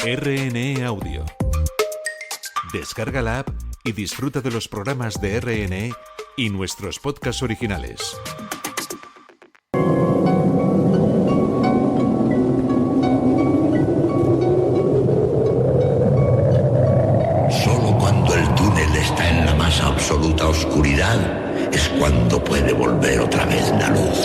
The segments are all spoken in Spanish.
RNE Audio. Descarga la app y disfruta de los programas de RNE y nuestros podcasts originales. Solo cuando el túnel está en la más absoluta oscuridad es cuando puede volver otra vez la luz.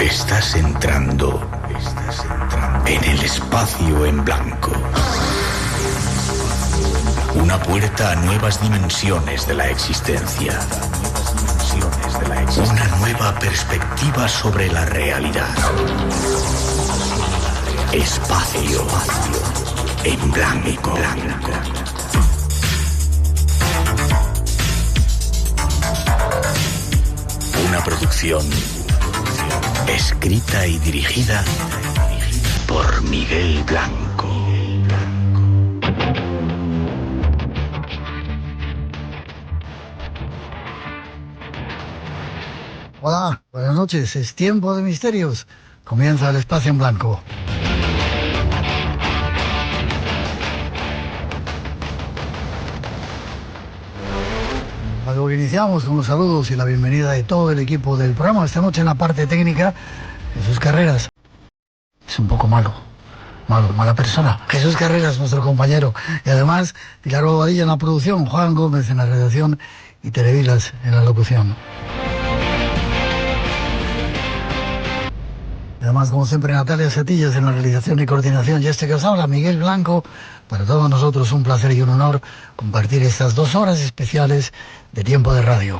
Estás entrando en el espacio en blanco. Una puerta a nuevas dimensiones de la existencia. Una nueva perspectiva sobre la realidad. Espacio en blanco. Una producción escrita y dirigida por Miguel Blanco. Hola, buenas noches. Es tiempo de misterios. Comienza el espacio en blanco. Luego iniciamos con los saludos y la bienvenida de todo el equipo del programa. Esta noche en la parte técnica, Jesús Carreras. Es un poco mala persona. Jesús Carreras, nuestro compañero. Y además, Pilar Bobadilla en la producción, Juan Gómez en la redacción y Televilas en la locución. Además, como siempre, Natalia Setillas en la realización y coordinación. Y este que os habla, Miguel Blanco. Para todos nosotros un placer y un honor compartir estas 2 horas especiales de tiempo de radio.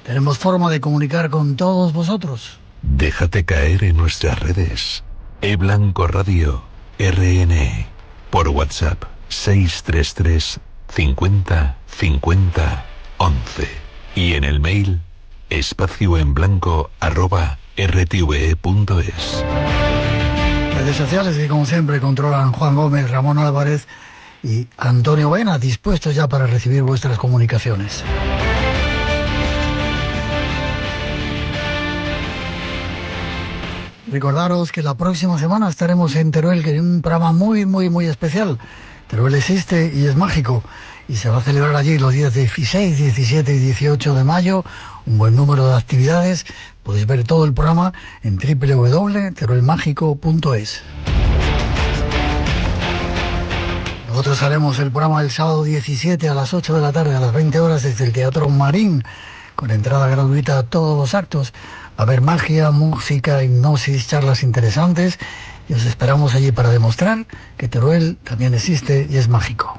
Tenemos forma de comunicar con todos vosotros. Déjate caer en nuestras redes. eBlanco Radio RNE. Por WhatsApp 633 50 50 11. Y en el mail espacioenblanco@rtve.es. Redes sociales que como siempre controlan Juan Gómez, Ramón Álvarez y Antonio Baena, dispuestos ya para recibir vuestras comunicaciones. Recordaros que la próxima semana estaremos en Teruel, que es un programa muy especial. Teruel existe y es mágico, y se va a celebrar allí los días 16, 17 y 18 de mayo, un buen número de actividades. Podéis ver todo el programa en www.teruelmágico.es. Nosotros haremos el programa el sábado 17 a las 8 de la tarde, a las 20 horas, desde el Teatro Marín, con entrada gratuita a todos los actos. Va a haber magia, música, hipnosis, charlas interesantes, y os esperamos allí para demostrar que Teruel también existe y es mágico.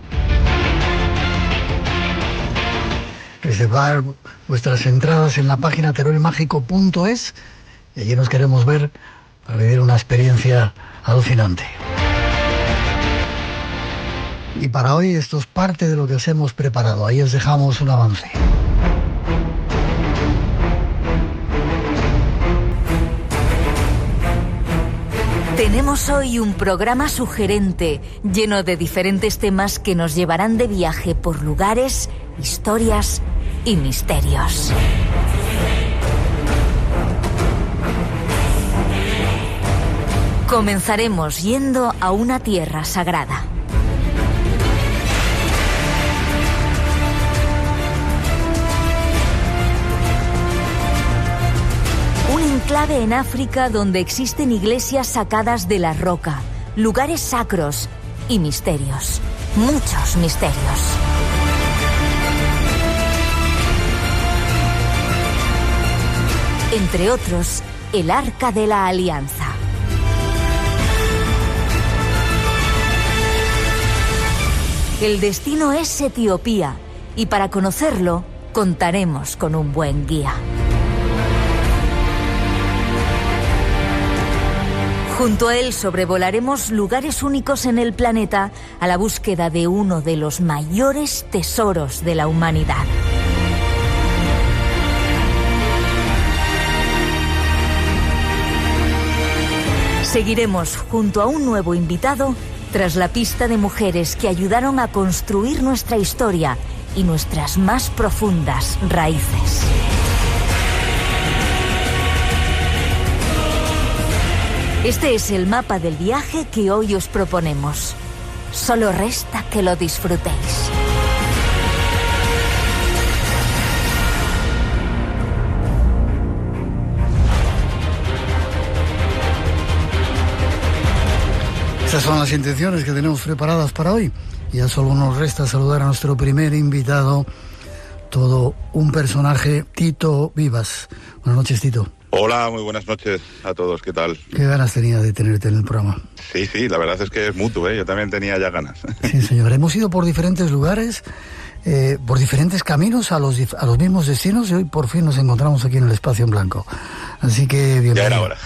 Reservar vuestras entradas en la página teruelmágico.es, y allí nos queremos ver para vivir una experiencia alucinante. Y para hoy esto es parte de lo que os hemos preparado. Ahí os dejamos un avance. Tenemos hoy un programa sugerente, lleno de diferentes temas que nos llevarán de viaje por lugares, historias y misterios. Comenzaremos yendo a una tierra sagrada. Un enclave en África donde existen iglesias sacadas de la roca, lugares sacros y misterios. Muchos misterios. Entre otros, el Arca de la Alianza. El destino es Etiopía, y para conocerlo, contaremos con un buen guía. Junto a él sobrevolaremos lugares únicos en el planeta a la búsqueda de uno de los mayores tesoros de la humanidad. Seguiremos junto a un nuevo invitado tras la pista de mujeres que ayudaron a construir nuestra historia y nuestras más profundas raíces. Este es el mapa del viaje que hoy os proponemos. Solo resta que lo disfrutéis. Estas son las intenciones que tenemos preparadas para hoy. Ya solo nos resta saludar a nuestro primer invitado, todo un personaje, Tito Vivas. Buenas noches, Tito. Hola, muy buenas noches a todos, ¿qué tal? Qué ganas tenía de tenerte en el programa. Sí, la verdad es que es mutuo, yo también tenía ya ganas. Sí, señor, hemos ido por diferentes lugares, por diferentes caminos a los mismos destinos y hoy por fin nos encontramos aquí en el Espacio en Blanco. Así que bienvenido. Ya era hora.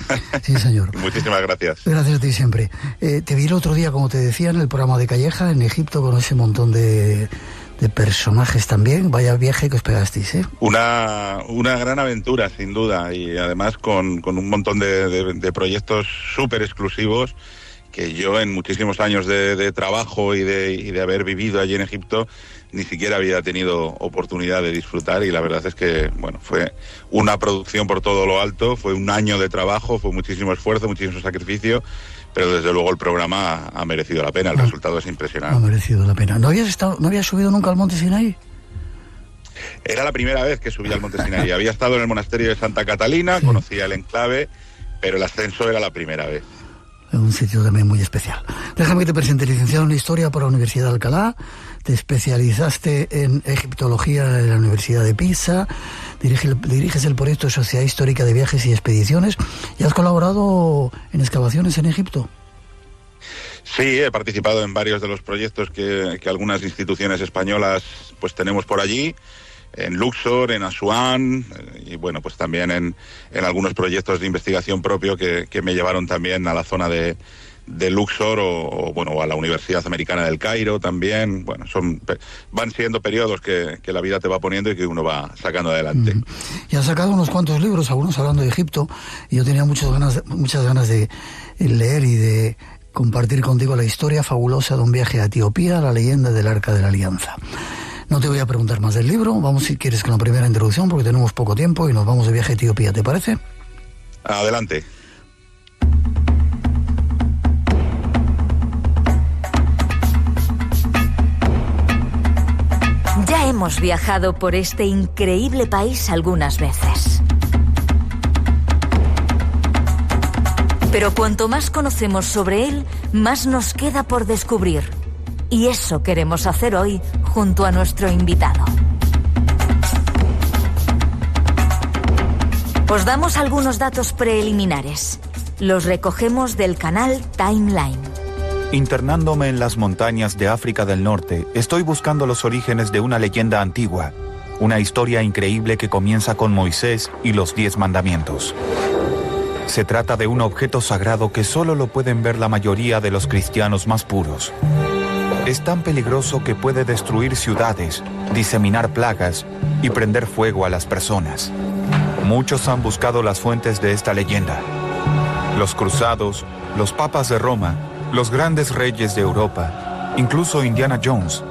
Sí, señor. Muchísimas gracias. Gracias a ti siempre. Te vi el otro día, como te decía, en el programa de Calleja, en Egipto, con ese montón de personajes también. Vaya viaje que os pegasteis, ¿eh? Una gran aventura, sin duda, y además con un montón de proyectos súper exclusivos que yo en muchísimos años de trabajo y de haber vivido allí en Egipto ni siquiera había tenido oportunidad de disfrutar, y la verdad es que, bueno, fue una producción por todo lo alto, fue un año de trabajo, fue muchísimo esfuerzo, muchísimo sacrificio, pero desde luego el programa ha merecido la pena, el resultado es impresionante. Ha merecido la pena. ¿No habías subido nunca al Monte Sinaí? Era la primera vez que subía al Monte Sinaí. Había estado en el monasterio de Santa Catalina, sí. Conocía el enclave, pero el ascenso era la primera vez. Un sitio también muy especial. Déjame que te presente, licenciado en Historia por la Universidad de Alcalá, te especializaste en Egiptología en la Universidad de Pisa, diriges el proyecto Sociedad Histórica de Viajes y Expediciones y has colaborado en excavaciones en Egipto. Sí, he participado en varios de los proyectos que algunas instituciones españolas pues tenemos por allí, en Luxor, en Asuán, y bueno, pues también en algunos proyectos de investigación propio que me llevaron también a la zona de Luxor o a la Universidad Americana del Cairo también. Bueno, van siendo periodos que la vida te va poniendo y que uno va sacando adelante. Y has sacado unos cuantos libros, algunos hablando de Egipto, y yo tenía muchas ganas de leer y de compartir contigo la historia fabulosa de un viaje a Etiopía, la leyenda del Arca de la Alianza. No te voy a preguntar más del libro, vamos si quieres con la primera introducción porque tenemos poco tiempo y nos vamos de viaje a Etiopía, ¿te parece? Adelante. Ya hemos viajado por este increíble país algunas veces. Pero cuanto más conocemos sobre él, más nos queda por descubrir. Y eso queremos hacer hoy junto a nuestro invitado. Os damos algunos datos preliminares. Los recogemos del canal Timeline. Internándome en las montañas de África del Norte, estoy buscando los orígenes de una leyenda antigua, una historia increíble que comienza con Moisés y los 10 mandamientos. Se trata de un objeto sagrado que solo lo pueden ver la mayoría de los cristianos más puros. Es tan peligroso que puede destruir ciudades, diseminar plagas y prender fuego a las personas. Muchos han buscado las fuentes de esta leyenda. Los cruzados, los papas de Roma, los grandes reyes de Europa, incluso Indiana Jones.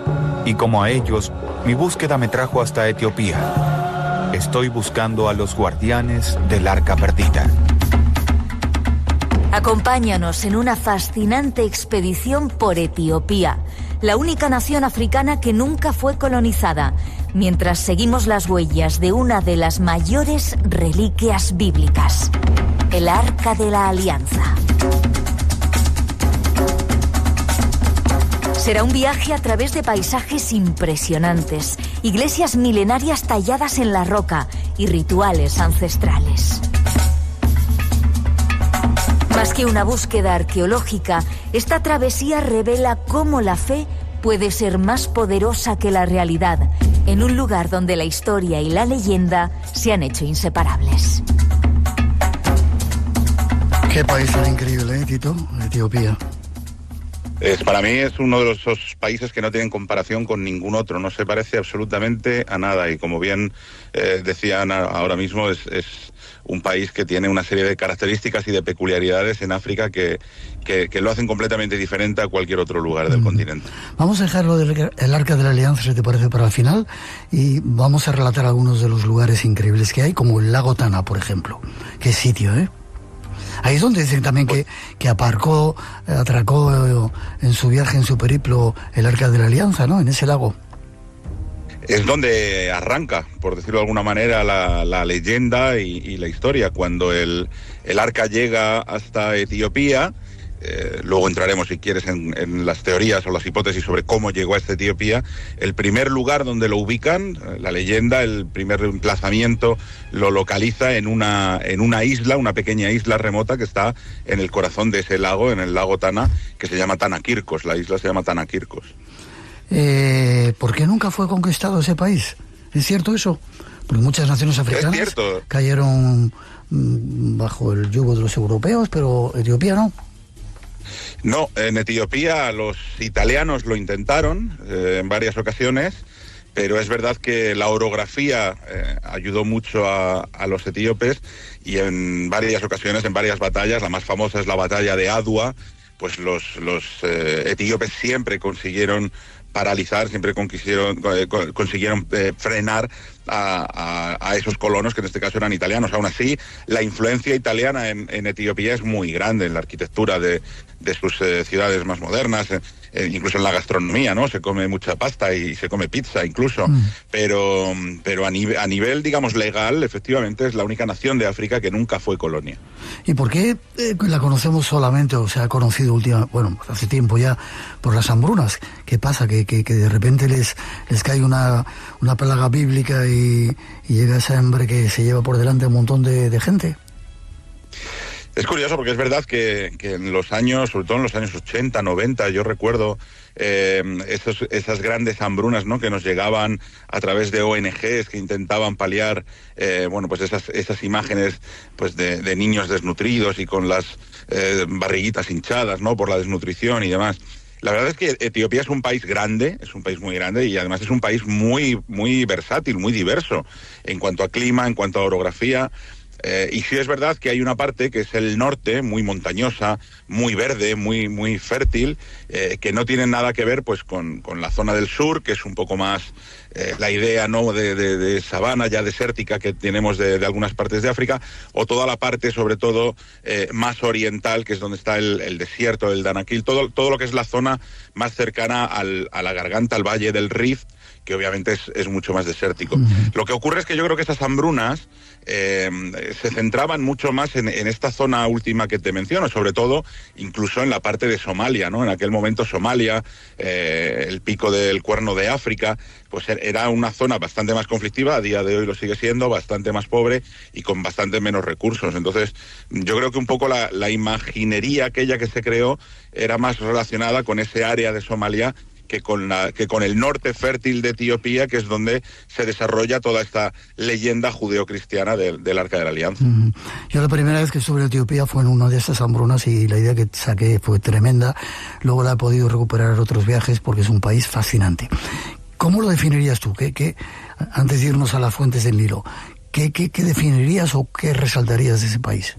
Y como a ellos, mi búsqueda me trajo hasta Etiopía. Estoy buscando a los guardianes del Arca Perdida. Acompáñanos en una fascinante expedición por Etiopía, la única nación africana que nunca fue colonizada, mientras seguimos las huellas de una de las mayores reliquias bíblicas, el Arca de la Alianza. Será un viaje a través de paisajes impresionantes, iglesias milenarias talladas en la roca y rituales ancestrales. Más que una búsqueda arqueológica, esta travesía revela cómo la fe puede ser más poderosa que la realidad, en un lugar donde la historia y la leyenda se han hecho inseparables. Qué país tan increíble, Tito, Etiopía. Para mí es uno de esos países que no tienen comparación con ningún otro, no se parece absolutamente a nada y como bien decían ahora mismo es un país que tiene una serie de características y de peculiaridades en África que lo hacen completamente diferente a cualquier otro lugar del continente. Vamos a dejarlo del Arca de la Alianza, si te parece, para el final, y vamos a relatar algunos de los lugares increíbles que hay, como el lago Tana, por ejemplo. Qué sitio, ¿eh? Ahí es donde dicen también que atracó en su viaje, en su periplo, el Arca de la Alianza, ¿no? En ese lago. Es donde arranca, por decirlo de alguna manera, la leyenda y la historia. Cuando el arca llega hasta Etiopía, luego entraremos, si quieres, en las teorías o las hipótesis sobre cómo llegó hasta Etiopía. El primer lugar donde lo ubican, la leyenda, el primer emplazamiento, lo localiza en una isla, una pequeña isla remota que está en el corazón de ese lago, en el lago Tana, que se llama Tanakirkos. La isla se llama Tanakirkos. ¿Por qué nunca fue conquistado ese país? ¿Es cierto eso? Porque muchas naciones africanas cayeron bajo el yugo de los europeos, pero Etiopía no. No, en Etiopía los italianos lo intentaron en varias ocasiones, pero es verdad que la orografía ayudó mucho a los etíopes y en varias ocasiones, en varias batallas, la más famosa es la batalla de Adwa, pues los etíopes siempre consiguieron paralizar, siempre consiguieron frenar a esos colonos, que en este caso eran italianos. Aún así, la influencia italiana en Etiopía es muy grande en la arquitectura de sus ciudades más modernas, incluso en la gastronomía, ¿no? Se come mucha pasta y se come pizza incluso, pero a nivel, digamos, legal, efectivamente es la única nación de África que nunca fue colonia. ¿Y por qué la conocemos solamente, o se ha conocido hace tiempo ya, por las hambrunas? ¿Qué pasa? Que de repente les cae una plaga bíblica y llega ese hambre que se lleva por delante a un montón de gente. Es curioso porque es verdad que en los años, sobre todo en los años 80, 90, yo recuerdo esas grandes hambrunas, ¿no?, que nos llegaban a través de ONGs que intentaban paliar pues esas imágenes, pues de niños desnutridos y con las barriguitas hinchadas, ¿no?, por la desnutrición y demás. La verdad es que Etiopía es un país grande, es un país muy grande y además es un país muy, muy versátil, muy diverso en cuanto a clima, en cuanto a orografía. Y sí es verdad que hay una parte que es el norte, muy montañosa, muy verde, muy, muy fértil, que no tiene nada que ver pues con la zona del sur, que es un poco más la idea, ¿no?, de sabana ya desértica que tenemos de algunas partes de África, o toda la parte, sobre todo, más oriental, que es donde está el desierto del Danakil, todo lo que es la zona más cercana a la garganta, al valle del Rift, que obviamente es mucho más desértico. Lo que ocurre es que yo creo que estas hambrunas se centraban mucho más en esta zona última que te menciono, sobre todo incluso en la parte de Somalia, ¿no? En aquel momento Somalia, el pico del Cuerno de África, pues era una zona bastante más conflictiva, a día de hoy lo sigue siendo, bastante más pobre y con bastante menos recursos. Entonces, yo creo que un poco la imaginería aquella que se creó era más relacionada con ese área de Somalia que con el norte fértil de Etiopía, que es donde se desarrolla toda esta leyenda judeocristiana del Arca de la Alianza. Yo la primera vez que estuve en Etiopía fue en una de estas hambrunas y la idea que saqué fue tremenda. Luego la he podido recuperar en otros viajes porque es un país fascinante. ¿Cómo lo definirías tú? Antes de irnos a las fuentes del Nilo, ¿qué definirías o qué resaltarías de ese país?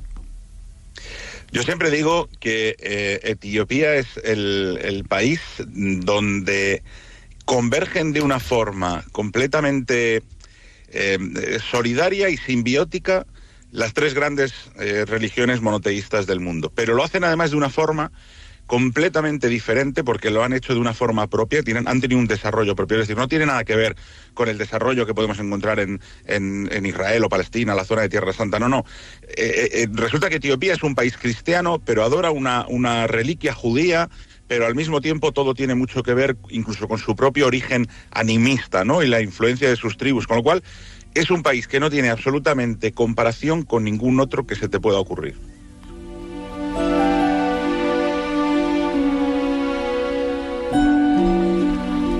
Yo siempre digo que Etiopía es el país donde convergen de una forma completamente solidaria y simbiótica las tres grandes religiones monoteístas del mundo. Pero lo hacen además de una forma completamente diferente porque lo han hecho de una forma propia, han tenido un desarrollo propio, es decir, no tiene nada que ver con el desarrollo que podemos encontrar en Israel o Palestina, la zona de Tierra Santa, no. Resulta que Etiopía es un país cristiano, pero adora una reliquia judía, pero al mismo tiempo todo tiene mucho que ver incluso con su propio origen animista, ¿no?, y la influencia de sus tribus, con lo cual es un país que no tiene absolutamente comparación con ningún otro que se te pueda ocurrir.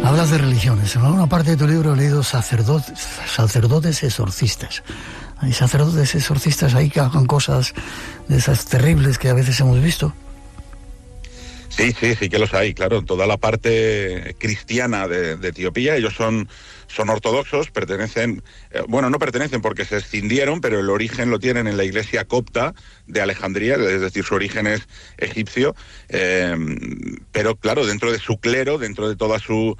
Hablas de religiones. En alguna parte de tu libro he leído sacerdotes exorcistas. Hay sacerdotes exorcistas ahí que hagan cosas de esas terribles que a veces hemos visto. Sí que los hay, claro. Toda la parte cristiana de Etiopía, ellos son ortodoxos, no pertenecen porque se escindieron, pero el origen lo tienen en la iglesia copta de Alejandría, es decir, su origen es egipcio, pero claro, dentro de su clero, dentro de toda su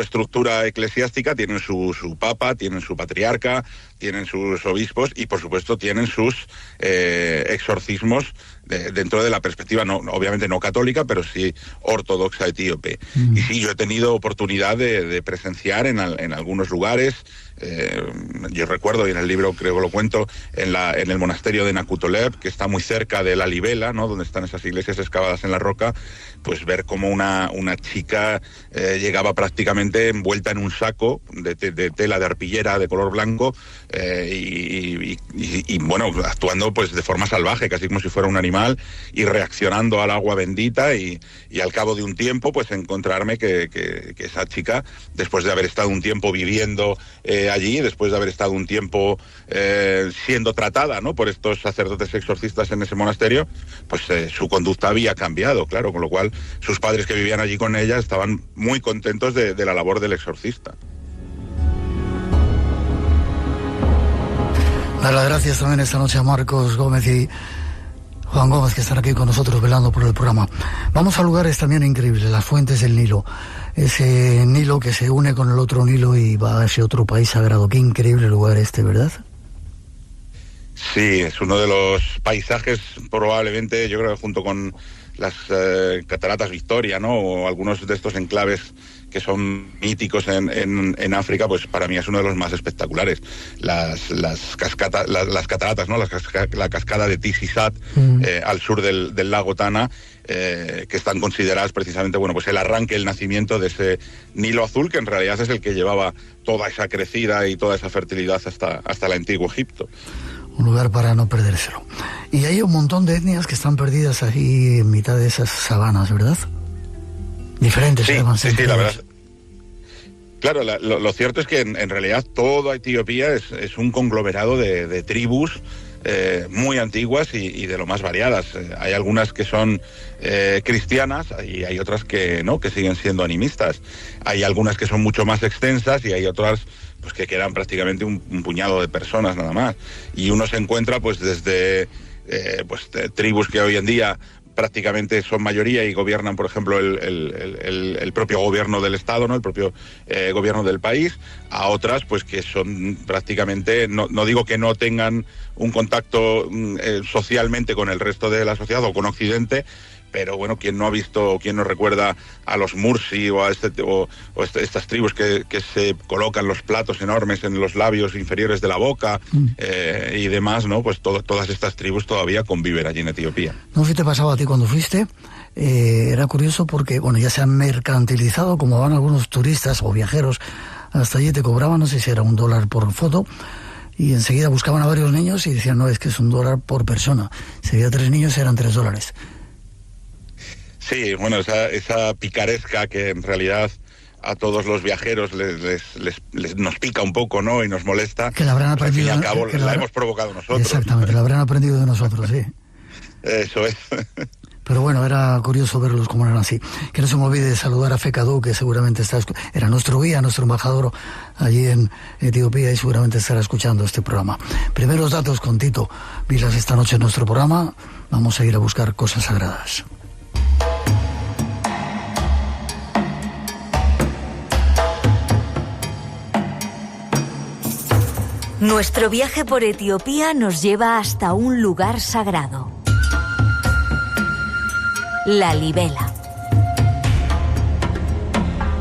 estructura eclesiástica, tienen su papa, tienen su patriarca, tienen sus obispos y por supuesto tienen sus exorcismos dentro de la perspectiva, obviamente no católica, pero sí ortodoxa etíope. Y sí, yo he tenido oportunidad de presenciar en algunos lugares. Yo recuerdo, y en el libro creo que lo cuento, en el monasterio de Nakutoleb, que está muy cerca de la Libela, ¿no?, donde están esas iglesias excavadas en la roca, pues ver cómo una chica llegaba prácticamente envuelta en un saco de tela de arpillera de color blanco y bueno, actuando pues de forma salvaje, casi como si fuera un animal, y reaccionando al agua bendita y al cabo de un tiempo pues encontrarme que esa chica, después de haber estado un tiempo viviendo allí, después de haber estado un tiempo siendo tratada, ¿no?, por estos sacerdotes exorcistas en ese monasterio, pues su conducta había cambiado, claro, con lo cual sus padres que vivían allí con ella estaban muy contentos de la labor del exorcista. Dar las gracias también esta noche a Marcos Gómez y Juan Gómez, que están aquí con nosotros velando por el programa. Vamos a lugares también increíbles, las fuentes del Nilo. Ese Nilo que se une con el otro Nilo y va a ese otro país sagrado. Qué increíble lugar ¿verdad? Sí, es uno de los paisajes probablemente, yo creo que junto con las cataratas Victoria, ¿no?, o algunos de estos enclaves que son míticos en África, pues para mí es uno de los más espectaculares. Las cataratas, ¿no?, la cascada de Tisisat al sur del lago Tana, que están consideradas precisamente, bueno, pues el arranque, el nacimiento de ese Nilo azul, que en realidad es el que llevaba toda esa crecida y toda esa fertilidad hasta el antiguo Egipto. Un lugar para no perdérselo. Y hay un montón de etnias que están perdidas ahí en mitad de esas sabanas, ¿verdad? Diferentes, además. Sí, la verdad. Claro, lo cierto es que en realidad toda Etiopía es un conglomerado de tribus muy antiguas y de lo más variadas. Hay algunas que son cristianas y hay otras que no, que siguen siendo animistas. Hay algunas que son mucho más extensas y hay otras pues que quedan prácticamente un puñado de personas nada más. Y uno se encuentra pues desde tribus que hoy en día prácticamente son mayoría y gobiernan, por ejemplo, el propio gobierno del Estado, ¿no?, el propio gobierno del país, a otras pues que son prácticamente, no digo que no tengan un contacto socialmente con el resto de la sociedad o con Occidente, pero bueno, quien no ha visto, quien no recuerda a los Mursi o a estas tribus que se colocan los platos enormes en los labios inferiores de la boca y demás, ¿no? Pues todas estas tribus todavía conviven allí en Etiopía. No sé si te pasaba a ti cuando fuiste, era curioso porque, bueno, ya se han mercantilizado, como van algunos turistas o viajeros hasta allí, te cobraban, no sé si era $1 por foto, y enseguida buscaban a varios niños y decían, no, es que es $1 por persona. Si había 3 niños eran $3. Sí, bueno, esa picaresca que en realidad a todos los viajeros nos pica un poco, ¿no?, y nos molesta. Que la habrán aprendido. Al fin y al cabo la hemos provocado nosotros. Exactamente, la habrán aprendido de nosotros, sí. Eso es. Pero bueno, era curioso verlos como eran así. Que no se me olvide de saludar a Fekadu, que seguramente era nuestro guía, nuestro embajador allí en Etiopía y seguramente estará escuchando este programa. Primeros datos con Tito Vilas esta noche en nuestro programa. Vamos a ir a buscar cosas sagradas. Nuestro viaje por Etiopía nos lleva hasta un lugar sagrado: la Libela.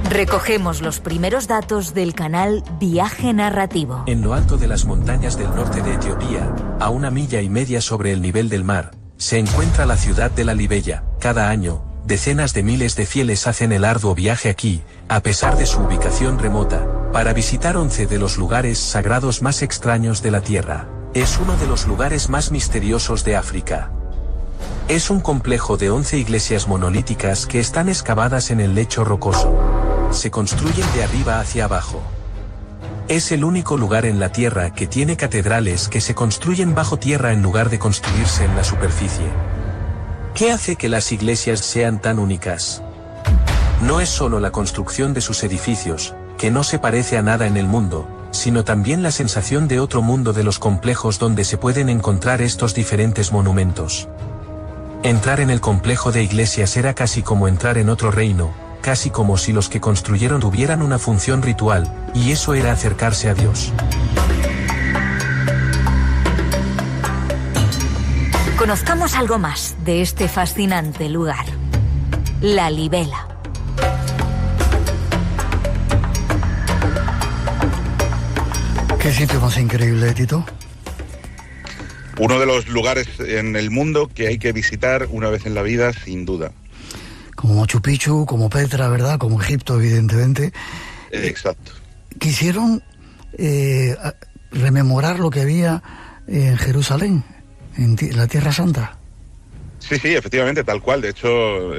Recogemos los primeros datos del canal Viaje Narrativo. En lo alto de las montañas del norte de Etiopía, a 1,5 millas sobre el nivel del mar, se encuentra la ciudad de la Libella. Cada año, decenas de miles de fieles hacen el arduo viaje aquí, a pesar de su ubicación remota, para visitar 11 de los lugares sagrados más extraños de la Tierra. Es uno de los lugares más misteriosos de África. Es un complejo de 11 iglesias monolíticas que están excavadas en el lecho rocoso. Se construyen de arriba hacia abajo. Es el único lugar en la Tierra que tiene catedrales que se construyen bajo tierra en lugar de construirse en la superficie. ¿Qué hace que las iglesias sean tan únicas? No es solo la construcción de sus edificios, que no se parece a nada en el mundo, sino también la sensación de otro mundo de los complejos donde se pueden encontrar estos diferentes monumentos. Entrar en el complejo de iglesias era casi como entrar en otro reino, casi como si los que construyeron tuvieran una función ritual, y eso era acercarse a Dios. Conozcamos algo más de este fascinante lugar. La Libela. ¿Qué sitio más increíble, Tito? Uno de los lugares en el mundo que hay que visitar una vez en la vida, sin duda. Como Machu Picchu, como Petra, ¿verdad? Como Egipto, evidentemente. Exacto. Quisieron rememorar lo que había en Jerusalén, en la Tierra Santa. Sí, efectivamente, tal cual. De hecho,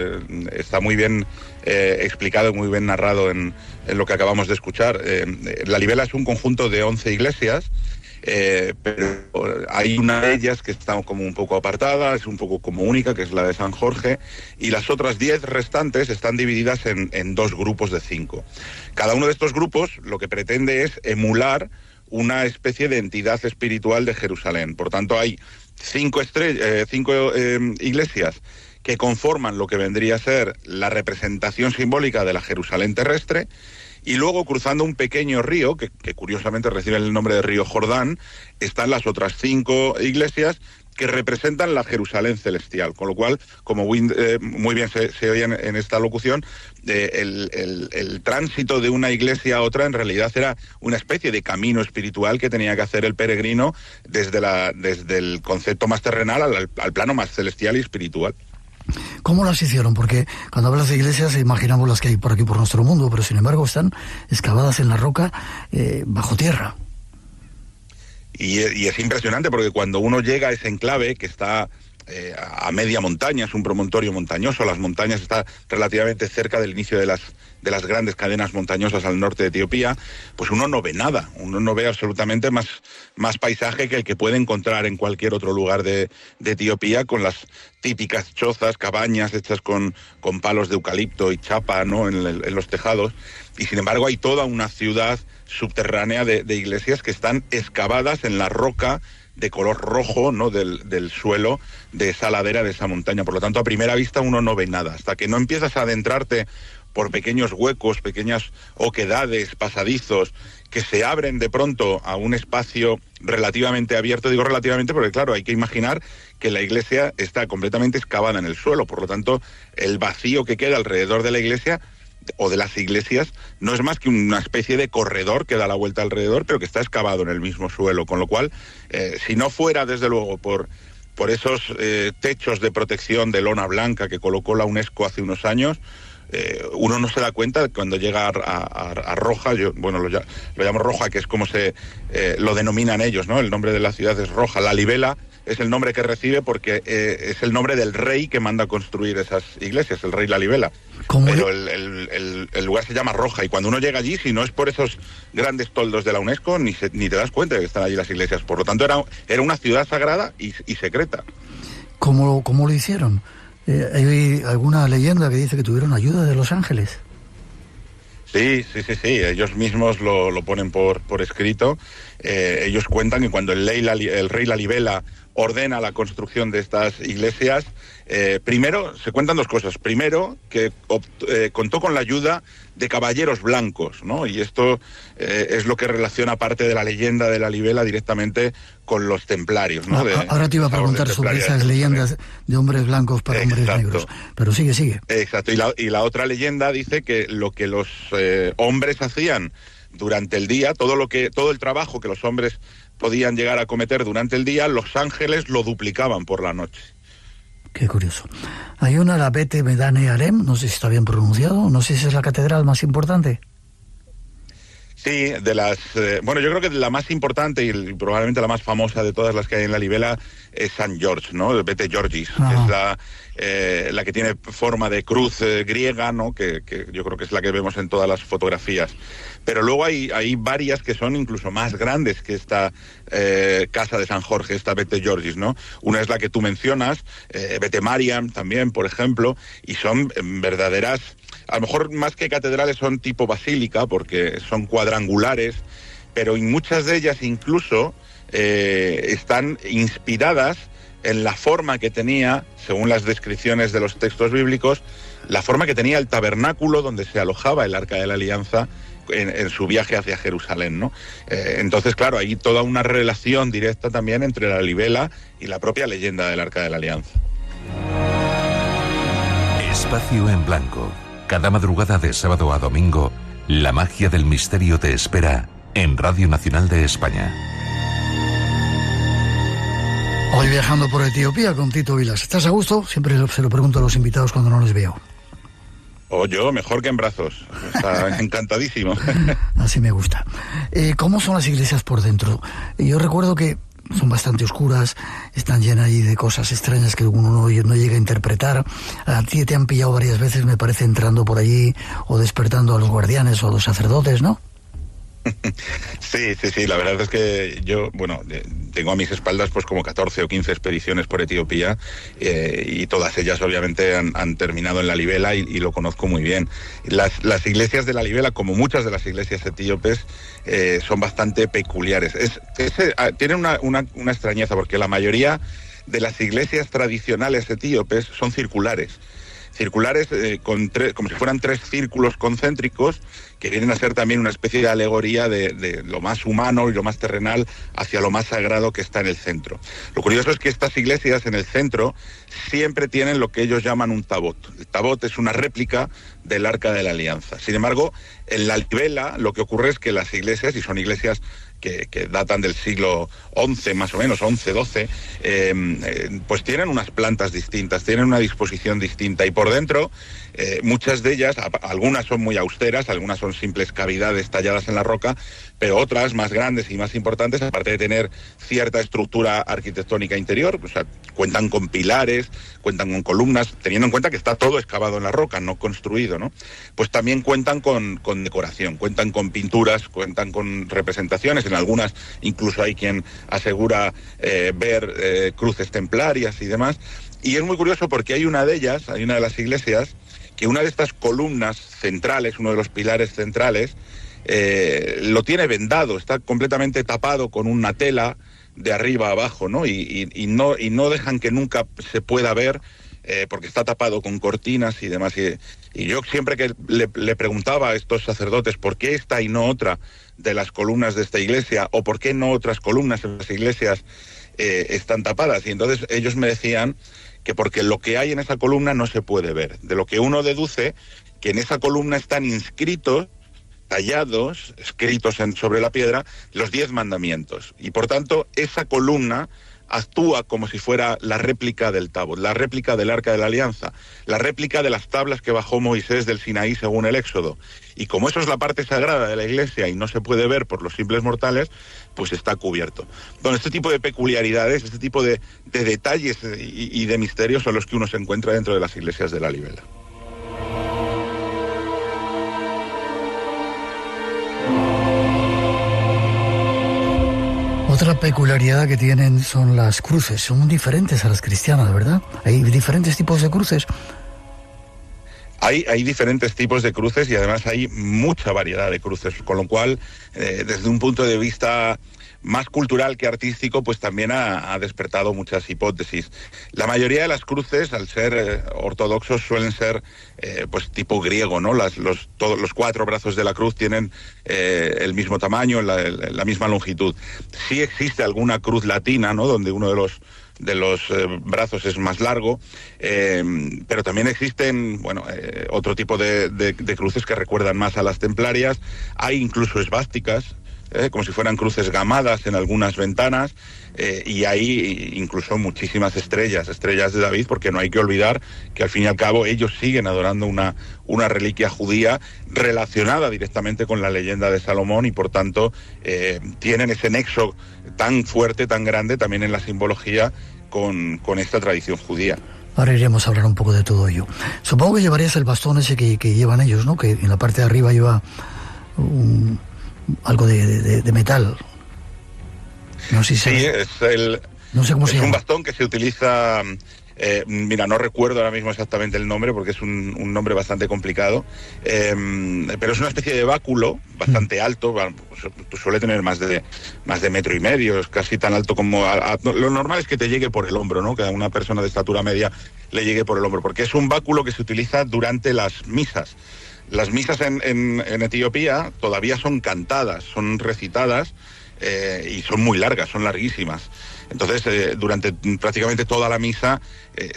está muy bien explicado, muy bien narrado en lo que acabamos de escuchar. La Libela es un conjunto de 11 iglesias, pero hay una de ellas que está como un poco apartada, es un poco como única, que es la de San Jorge, y las otras 10 restantes están divididas en 2 grupos de 5. Cada uno de estos grupos lo que pretende es emular una especie de entidad espiritual de Jerusalén. Por tanto, hay 5 iglesias que conforman lo que vendría a ser la representación simbólica de la Jerusalén terrestre, y luego, cruzando un pequeño río, que curiosamente recibe el nombre de río Jordán, están las otras 5 iglesias que representan la Jerusalén celestial. Con lo cual, como muy bien se oye en esta locución, el tránsito de una iglesia a otra en realidad era una especie de camino espiritual que tenía que hacer el peregrino desde el concepto más terrenal al plano más celestial y espiritual. ¿Cómo las hicieron? Porque cuando hablas de iglesias imaginamos las que hay por aquí, por nuestro mundo, pero sin embargo están excavadas en la roca, bajo tierra. Y es impresionante porque cuando uno llega a ese enclave que está a media montaña, es un promontorio montañoso, las montañas están relativamente cerca del inicio de las grandes cadenas montañosas al norte de Etiopía, pues uno no ve nada, uno no ve absolutamente más paisaje que el que puede encontrar en cualquier otro lugar de Etiopía, con las típicas chozas, cabañas hechas con palos de eucalipto y chapa, ¿no?, en los tejados. Y sin embargo hay toda una ciudad subterránea de iglesias que están excavadas en la roca de color rojo, ¿no?, del suelo de esa ladera, de esa montaña. Por lo tanto, a primera vista uno no ve nada. Hasta que no empiezas a adentrarte por pequeños huecos, pequeñas oquedades, pasadizos, que se abren de pronto a un espacio relativamente abierto. Digo relativamente porque, claro, hay que imaginar que la iglesia está completamente excavada en el suelo. Por lo tanto, el vacío que queda alrededor de la iglesia o de las iglesias no es más que una especie de corredor que da la vuelta alrededor, pero que está excavado en el mismo suelo, con lo cual, si no fuera desde luego por esos techos de protección de lona blanca que colocó la UNESCO hace unos años, uno no se da cuenta cuando llega a Roja. Yo, bueno, lo llamo Roja, que es como se lo denominan ellos, ¿no? El nombre de la ciudad es Roja. La Libela es el nombre que recibe porque es el nombre del rey que manda a construir esas iglesias, el rey Lalibela. Pero el lugar se llama Roja, y cuando uno llega allí, si no es por esos grandes toldos de la UNESCO, ni te das cuenta de que están allí las iglesias. Por lo tanto, era una ciudad sagrada y secreta. ¿Cómo lo hicieron? ¿Hay alguna leyenda que dice que tuvieron ayuda de los ángeles? Sí. Ellos mismos lo ponen por escrito. Ellos cuentan que cuando el rey Lalibela ordena la construcción de estas iglesias, primero se cuentan 2 cosas. Primero, que contó con la ayuda de caballeros blancos, ¿no? Y esto es lo que relaciona parte de la leyenda de Lalibela directamente con los templarios, ¿no? Ahora te iba a preguntar sobre esas leyendas de hombres blancos para hombres negros, pero sigue. Exacto, y la otra leyenda dice que lo que los hombres hacían durante el día, todo el trabajo que los hombres podían llegar a cometer durante el día, los ángeles lo duplicaban por la noche. Qué curioso. Hay una, la Bete Medane Arem, no sé si está bien pronunciado, no sé si es la catedral más importante. Sí, de las... bueno, yo creo que la más importante y probablemente la más famosa de todas las que hay en la Libela es San George, ¿no? El Bete Georgis, que es la que tiene forma de cruz griega, ¿no? Que yo creo que es la que vemos en todas las fotografías. Pero luego hay varias que son incluso más grandes que esta casa de San Jorge, esta Bete Georgis, ¿no? Una es la que tú mencionas, Bete Mariam también, por ejemplo, y son verdaderas... A lo mejor más que catedrales son tipo basílica, porque son cuadrangulares, pero en muchas de ellas incluso están inspiradas en la forma que tenía, según las descripciones de los textos bíblicos, la forma que tenía el tabernáculo donde se alojaba el Arca de la Alianza en su viaje hacia Jerusalén, ¿no? Entonces, claro, hay toda una relación directa también entre la Libela y la propia leyenda del Arca de la Alianza. Espacio en Blanco. Cada madrugada de sábado a domingo, la magia del misterio te espera en Radio Nacional de España. Hoy viajando por Etiopía con Tito Vilas. ¿Estás a gusto? Siempre se lo pregunto a los invitados cuando no les veo. Yo mejor que en brazos. Está encantadísimo. Así me gusta. ¿Cómo son las iglesias por dentro? Yo recuerdo que son bastante oscuras, están llenas ahí de cosas extrañas que uno no llega a interpretar. A ti te han pillado varias veces, me parece, entrando por allí o despertando a los guardianes o a los sacerdotes, ¿no? Sí, la verdad es que yo, tengo a mis espaldas pues como 14 o 15 expediciones por Etiopía y todas ellas obviamente han terminado en la Libela y lo conozco muy bien. Las iglesias de la Libela, como muchas de las iglesias etíopes, son bastante peculiares. Tienen una extrañeza, porque la mayoría de las iglesias tradicionales etíopes son circulares, como si fueran 3 círculos concéntricos que vienen a ser también una especie de alegoría de lo más humano y lo más terrenal hacia lo más sagrado que está en el centro. Lo curioso es que estas iglesias en el centro siempre tienen lo que ellos llaman un tabot. El tabot es una réplica del Arca de la Alianza. Sin embargo, en la Libela lo que ocurre es que las iglesias, y son iglesias que datan del siglo XI, más o menos, XI, XII, pues tienen unas plantas distintas, tienen una disposición distinta, y por dentro muchas de ellas, algunas son muy austeras, algunas son simples cavidades talladas en la roca, pero otras más grandes y más importantes, aparte de tener cierta estructura arquitectónica interior, o sea, cuentan con pilares, cuentan con columnas, teniendo en cuenta que está todo excavado en la roca, no construido, ¿no? Pues también cuentan con decoración, cuentan con pinturas, cuentan con representaciones. En algunas incluso hay quien asegura ver cruces templarias y demás. Y es muy curioso porque hay una de las iglesias, que una de estas columnas centrales, uno de los pilares centrales, lo tiene vendado, está completamente tapado con una tela de arriba a abajo, ¿no? Y no dejan que nunca se pueda ver, porque está tapado con cortinas y demás. Y yo siempre que le preguntaba a estos sacerdotes por qué esta y no otra de las columnas de esta iglesia, o por qué no otras columnas en las iglesias están tapadas, y entonces ellos me decían que porque lo que hay en esa columna no se puede ver, de lo que uno deduce que en esa columna están inscritos, tallados, escritos sobre la piedra, los 10 mandamientos, y por tanto esa columna actúa como si fuera la réplica del Tabot, la réplica del Arca de la Alianza, la réplica de las tablas que bajó Moisés del Sinaí según el Éxodo. Y como eso es la parte sagrada de la iglesia y no se puede ver por los simples mortales, pues está cubierto. Entonces, este tipo de peculiaridades, este tipo de detalles y de misterios son los que uno se encuentra dentro de las iglesias de la Libela. Otra peculiaridad que tienen son las cruces. Son diferentes a las cristianas, ¿verdad? Hay diferentes tipos de cruces. Hay diferentes tipos de cruces y además hay mucha variedad de cruces, con lo cual, desde un punto de vista más cultural que artístico, pues también ha despertado muchas hipótesis. La mayoría de las cruces, al ser ortodoxos, suelen ser pues tipo griego, ¿no? Todos los 4 brazos de la cruz tienen el mismo tamaño, la misma longitud. Sí existe alguna cruz latina, ¿no? Donde uno de los brazos es más largo, pero también existen otro tipo de cruces que recuerdan más a las templarias. Hay incluso esvásticas, como si fueran cruces gamadas en algunas ventanas, y hay incluso muchísimas estrellas de David, porque no hay que olvidar que al fin y al cabo ellos siguen adorando una reliquia judía relacionada directamente con la leyenda de Salomón, y por tanto tienen ese nexo tan fuerte, tan grande también en la simbología con esta tradición judía. Ahora iremos a hablar un poco de todo ello. Supongo que llevarías el bastón ese que llevan ellos, ¿no? Que en la parte de arriba lleva algo de metal. No sé si no sé cómo se llama. Es un bastón que se utiliza... mira, no recuerdo ahora mismo exactamente el nombre porque es un nombre bastante complicado, pero es una especie de báculo bastante alto, suele tener más de 1,5 metros, es casi tan alto como... lo normal es que te llegue por el hombro, ¿no? Que a una persona de estatura media le llegue por el hombro, porque es un báculo que se utiliza durante las misas. Las misas en Etiopía todavía son cantadas, son recitadas, y son muy largas, son larguísimas. Entonces, durante prácticamente toda la misa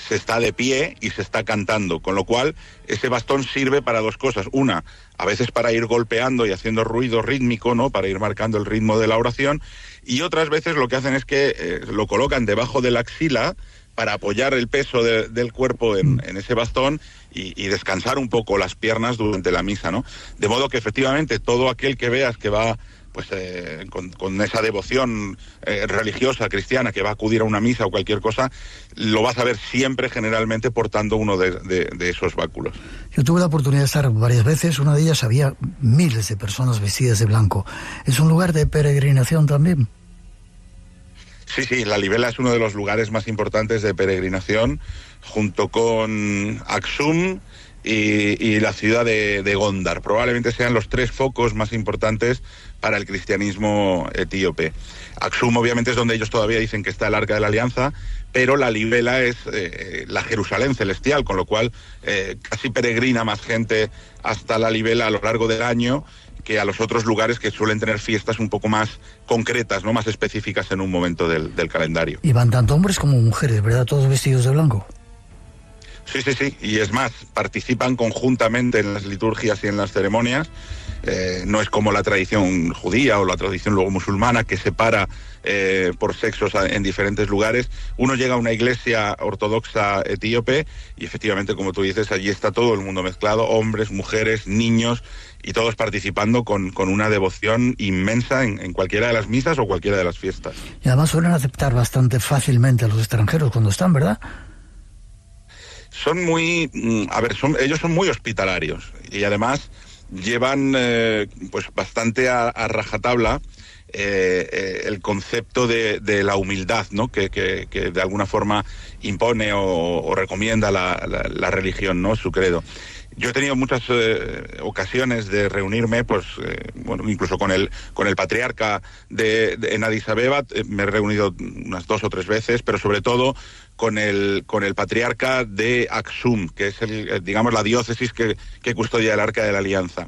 se está de pie y se está cantando, con lo cual ese bastón sirve para dos cosas. Una, a veces para ir golpeando y haciendo ruido rítmico, ¿no? Para ir marcando el ritmo de la oración, y otras veces lo que hacen es que lo colocan debajo de la axila para apoyar el peso del cuerpo en ese bastón y descansar un poco las piernas durante la misa, ¿no? De modo que efectivamente todo aquel que veas que va pues con esa devoción religiosa cristiana, que va a acudir a una misa o cualquier cosa, lo vas a ver siempre generalmente portando uno de esos báculos. Yo tuve la oportunidad de estar varias veces, una de ellas había miles de personas vestidas de blanco. ¿Es un lugar de peregrinación también? Sí, la Libela es uno de los lugares más importantes de peregrinación, junto con Aksum y la ciudad de Gondar. Probablemente sean los 3 focos más importantes para el cristianismo etíope. Aksum obviamente es donde ellos todavía dicen que está el Arca de la Alianza, pero la Libela es la Jerusalén celestial, con lo cual casi peregrina más gente hasta la Libela a lo largo del año que a los otros lugares que suelen tener fiestas un poco más concretas, ¿no? Más específicas en un momento del calendario. Y van tanto hombres como mujeres, ¿verdad? Todos vestidos de blanco. Sí, y es más, participan conjuntamente en las liturgias y en las ceremonias. No es como la tradición judía o la tradición luego musulmana, que separa por sexos en diferentes lugares. Uno llega a una iglesia ortodoxa etíope y efectivamente, como tú dices, allí está todo el mundo mezclado, hombres, mujeres, niños, y todos participando con una devoción inmensa en cualquiera de las misas o cualquiera de las fiestas. Y además suelen aceptar bastante fácilmente a los extranjeros cuando están, ¿verdad? Son muy... ellos son muy hospitalarios y además llevan pues bastante a rajatabla el concepto de la humildad, ¿no? que de alguna forma impone o recomienda la religión, ¿no? Su credo. Yo he tenido muchas ocasiones de reunirme, pues incluso con el patriarca en Addis Abeba. Me he reunido unas 2 o 3 veces, pero sobre todo con el patriarca de Aksum, que es digamos la diócesis que custodia el Arca de la Alianza.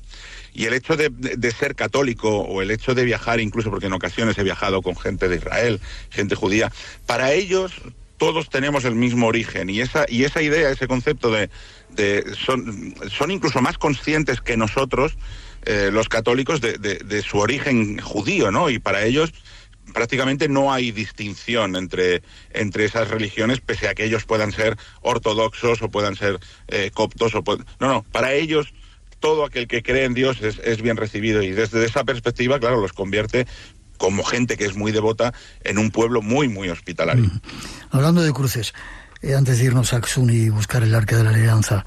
Y el hecho de ser católico, o el hecho de viajar, incluso porque en ocasiones he viajado con gente de Israel, gente judía, para ellos todos tenemos el mismo origen, y esa idea, ese concepto son incluso más conscientes que nosotros, los católicos, de su origen judío, ¿no? Y para ellos prácticamente no hay distinción entre esas religiones, pese a que ellos puedan ser ortodoxos o puedan ser coptos. No, para ellos todo aquel que cree en Dios es bien recibido, y desde esa perspectiva, claro, los convierte, como gente que es muy devota, en un pueblo muy, muy hospitalario. Hablando de cruces, antes de irnos a Aksum y buscar el Arca de la Alianza,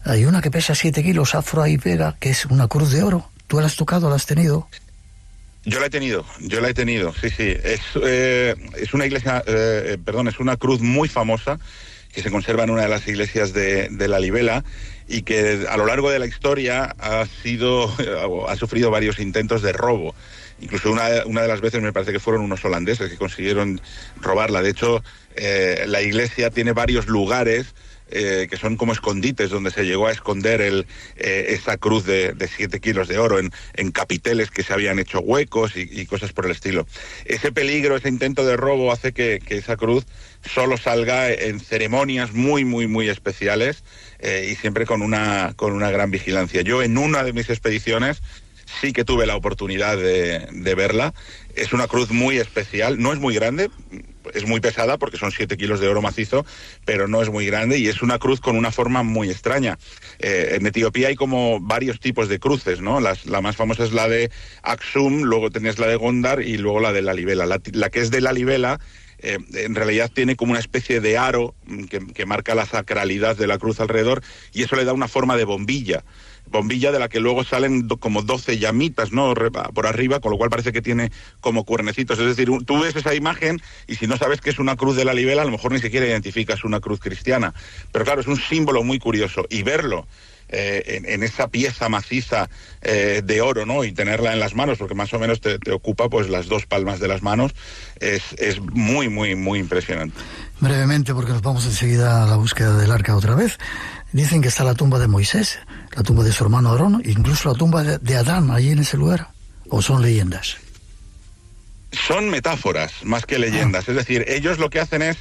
hay una que pesa 7 kilos, afro y vega, que es una cruz de oro. ¿Tú la has tocado, la has tenido? Yo la he tenido, sí. Es una iglesia, es una cruz muy famosa, que se conserva en una de las iglesias de la Libela, y que a lo largo de la historia ha sufrido varios intentos de robo. Incluso una de las veces me parece que fueron unos holandeses que consiguieron robarla. De hecho, la iglesia tiene varios lugares que son como escondites, donde se llegó a esconder esa cruz de 7 kilos de oro en capiteles que se habían hecho huecos y cosas por el estilo. Ese peligro, ese intento de robo hace que esa cruz solo salga en ceremonias muy, muy, muy especiales, y siempre con una gran vigilancia. Yo en una de mis expediciones sí que tuve la oportunidad de verla. Es una cruz muy especial, no es muy grande, es muy pesada porque son 7 kilos de oro macizo, pero no es muy grande y es una cruz con una forma muy extraña. En Etiopía hay como varios tipos de cruces, ¿no? La más famosa es la de Aksum, luego tenés la de Gondar y luego la de Lalibela. La que es de Lalibela en realidad tiene como una especie de aro que marca la sacralidad de la cruz alrededor y eso le da una forma de bombilla de la que luego salen como 12 llamitas, ¿no?, por arriba, con lo cual parece que tiene como cuernecitos. Es decir, tú ves esa imagen y si no sabes que es una cruz de Lalibela, a lo mejor ni siquiera identificas una cruz cristiana. Pero claro, es un símbolo muy curioso y verlo en esa pieza maciza de oro, ¿no?, y tenerla en las manos, porque más o menos te ocupa pues las 2 palmas de las manos, es muy, muy, muy impresionante. Brevemente, porque nos vamos enseguida a la búsqueda del arca otra vez. Dicen que está la tumba de Moisés, la tumba de su hermano Aarón, incluso la tumba de Adán allí en ese lugar. ¿O son leyendas? Son metáforas más que leyendas. Es decir, ellos lo que hacen es,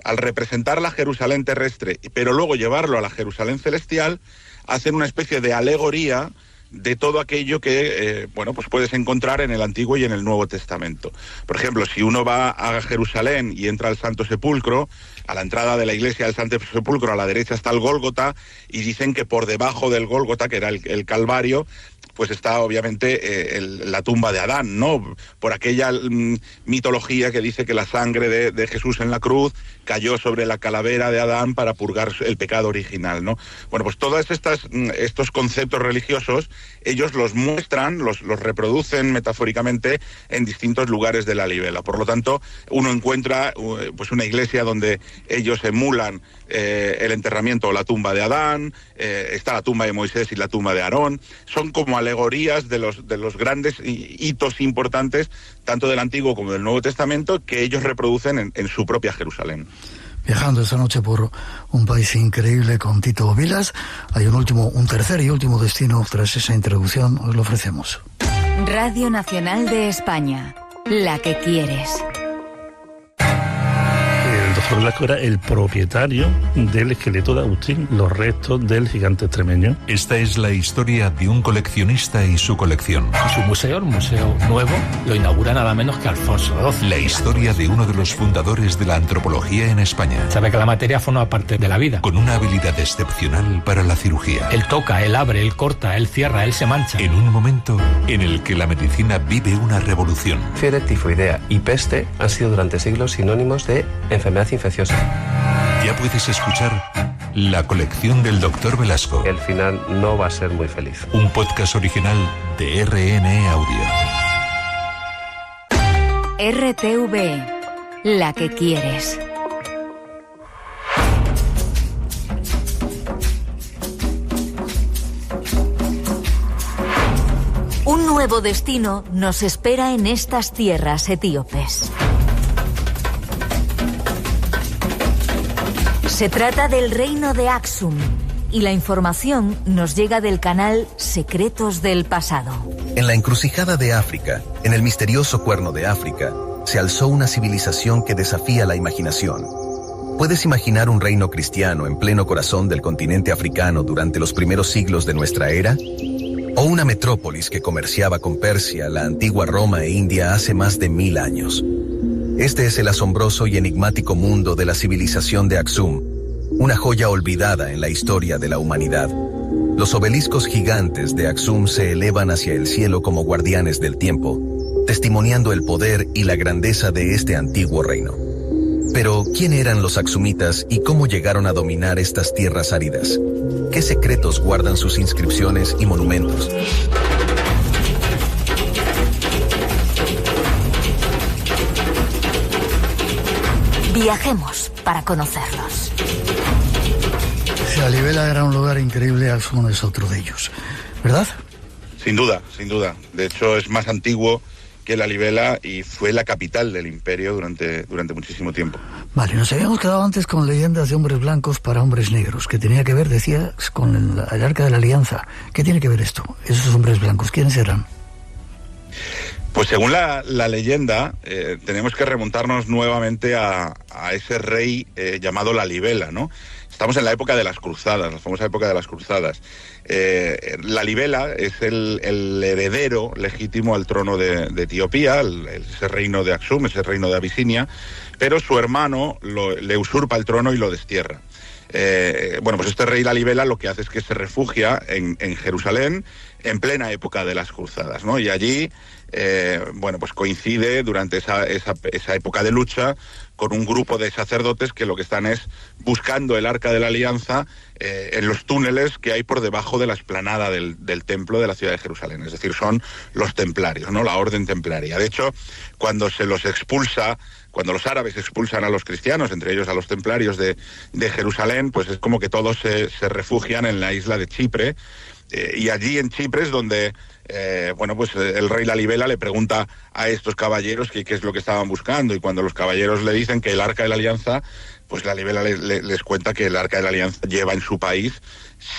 al representar la Jerusalén terrestre, pero luego llevarlo a la Jerusalén celestial, hacen una especie de alegoría de todo aquello que pues puedes encontrar en el Antiguo y en el Nuevo Testamento. Por ejemplo, si uno va a Jerusalén y entra al Santo Sepulcro, a la entrada de la iglesia del Santo Sepulcro a la derecha está el Gólgota, y dicen que por debajo del Gólgota, que era el Calvario, pues está obviamente la tumba de Adán, ¿no? Por aquella mitología que dice que la sangre de Jesús en la cruz cayó sobre la calavera de Adán para purgar el pecado original, ¿no? Bueno, pues todos estos conceptos religiosos, ellos los muestran, los reproducen metafóricamente en distintos lugares de Lalibela. Por lo tanto, uno encuentra pues una iglesia donde ellos emulan el enterramiento o la tumba de Adán, está la tumba de Moisés y la tumba de Aarón. Son como alegorías de los grandes hitos importantes, tanto del Antiguo como del Nuevo Testamento, que ellos reproducen en su propia Jerusalén. Viajando esta noche por un país increíble con Tito Vilas, hay un tercer y último destino. Tras esa introducción os lo ofrecemos. Radio Nacional de España, la que quieres. El doctor Velasco era el propietario del esqueleto de Agustín, los restos del gigante extremeño. Esta es la historia de un coleccionista y su colección. Su museo, el Museo Nuevo, lo inaugura nada menos que Alfonso XII. La historia de uno de los fundadores de la antropología en España. Sabe que la materia forma parte de la vida. Con una habilidad excepcional para la cirugía. Él toca, él abre, él corta, él cierra, él se mancha. En un momento en el que la medicina vive una revolución. Fiebre tifoidea y peste han sido durante siglos sinónimos de enfermedad infecciosa. Ya puedes escuchar la colección del Dr. Velasco. El final no va a ser muy feliz. Un podcast original de RNE Audio. RTV, la que quieres. Un nuevo destino nos espera en estas tierras etíopes. Se trata del reino de Aksum y la información nos llega del canal Secretos del Pasado. En la encrucijada de África, en el misterioso Cuerno de África, se alzó una civilización que desafía la imaginación. ¿Puedes imaginar un reino cristiano en pleno corazón del continente africano durante los primeros siglos de nuestra era? ¿O una metrópolis que comerciaba con Persia, la antigua Roma e India hace más de 1000 años? Este es el asombroso y enigmático mundo de la civilización de Aksum, una joya olvidada en la historia de la humanidad. Los obeliscos gigantes de Aksum se elevan hacia el cielo como guardianes del tiempo, testimoniando el poder y la grandeza de este antiguo reino. Pero, ¿quién eran los aksumitas y cómo llegaron a dominar estas tierras áridas? ¿Qué secretos guardan sus inscripciones y monumentos? Viajemos para conocerlos. Si Lalibela era un lugar increíble, Aksum es otro de ellos, ¿verdad? Sin duda, sin duda. De hecho, es más antiguo que Lalibela y fue la capital del imperio durante muchísimo tiempo. Vale, nos habíamos quedado antes con leyendas de hombres blancos para hombres negros, que tenía que ver, decías, con el Arca de la Alianza. ¿Qué tiene que ver esto? Esos hombres blancos, ¿quiénes eran? Pues según la leyenda, tenemos que remontarnos nuevamente a ese rey llamado Lalibela, ¿no? Estamos en la época de las cruzadas, la famosa época de las cruzadas. Lalibela es el heredero legítimo al trono de Etiopía, ese reino de Aksum, ese reino de Abisinia, pero su hermano le usurpa el trono y lo destierra. Bueno, pues este rey Lalibela lo que hace es que se refugia en Jerusalén en plena época de las cruzadas, ¿no? Y allí, bueno, pues coincide durante esa época de lucha con un grupo de sacerdotes que lo que están es buscando el Arca de la Alianza en los túneles que hay por debajo de la explanada del templo de la ciudad de Jerusalén. Es decir, son los templarios, ¿no? La orden templaria. De hecho, cuando se los expulsa, cuando los árabes expulsan a los cristianos, entre ellos a los templarios de Jerusalén, pues es como que todos se refugian en la isla de Chipre, y allí en Chipre es donde bueno, pues el rey Lalibela le pregunta a estos caballeros qué es lo que estaban buscando, y cuando los caballeros le dicen que el Arca de la Alianza, pues Lalibela les cuenta que el Arca de la Alianza lleva en su país